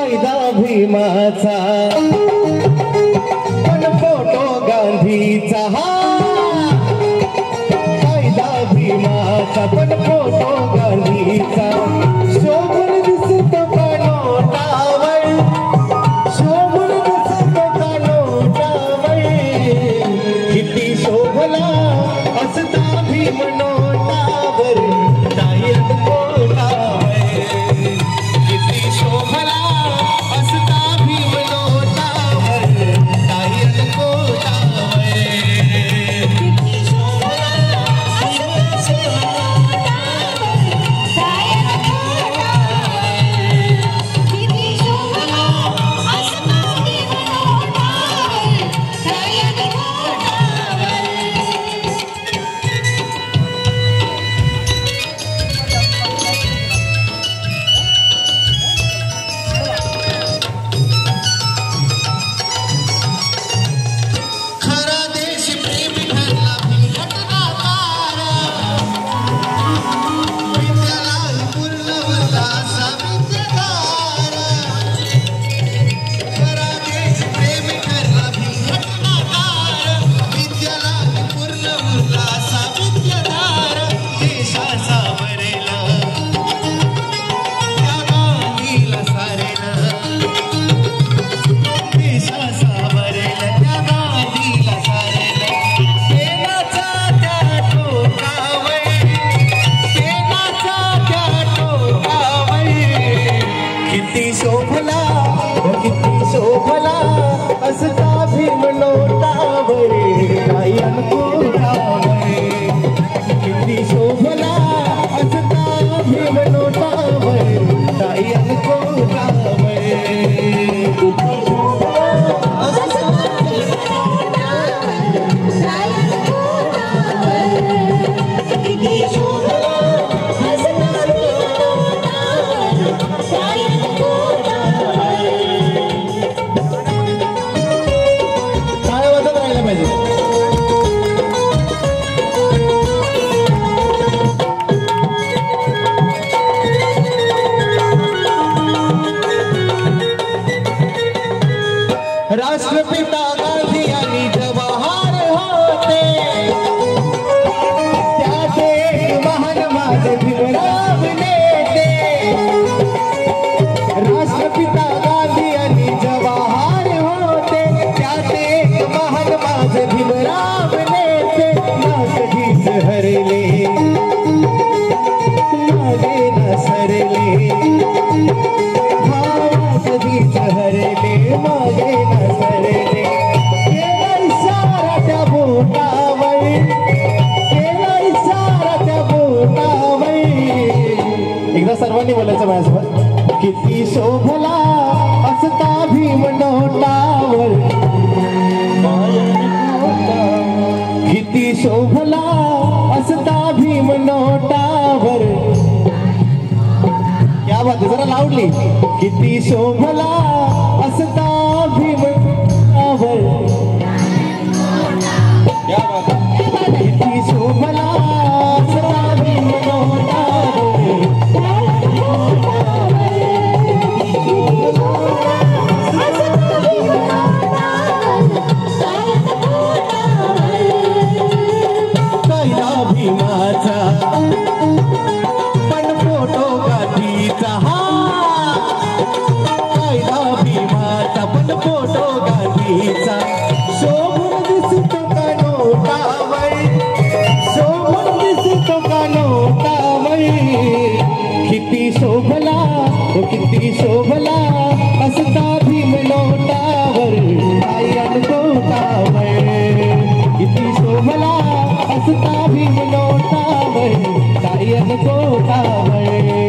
कायदा भीमाचा पण फोटो गांधीचा कायदा भीमाचा पण फोटो गांधीचा शोभून दिसतो का नोटावर शोभून दिसतो का नोटावर किती शोभला असता भीम नोटावर टायर पोटावर किती शोभला असता भीम नोटावर टायर पोटावर किती शोभला असता भीम नोटावर टायर पोटावर किती शोभला असता भीम नोटावर टायर पोटावर राष्ट्रपिता गांधी आणि जवाहर होते त्यात एक महान माझे भीमराव नेते राष्ट्रपिता गांधी आणि जवाहर होते त्यात एक महान माझे भीमराव नेते ना कधीच हरले मागे न सरले कधीच हरले मागे न सरले केला इशारा त्या बोटावर केला इशारा त्या बोटावर एकदा सर्वांनी बोलायचं माझ्यासोबत किती शोभला असता भीम नोटावर किती शोभला असता भीम नोटावर क्या बात है जरा लाऊडली किती शोभला असता भीम नोटावर क्या बात है किती शोभला असता भीम नोटावर कायदा भीमाचा पण फोटो गांधीचा कायदा भीमाचा पण फोटो गांधीचा शोभून दिसतो का नोटावर शोभून दिसतो का नोटावर किती शोभला किती शोभला असता भीम नोटावर टायर पोटावर किती शोभला असता भीम नोटावर टायर पोटावर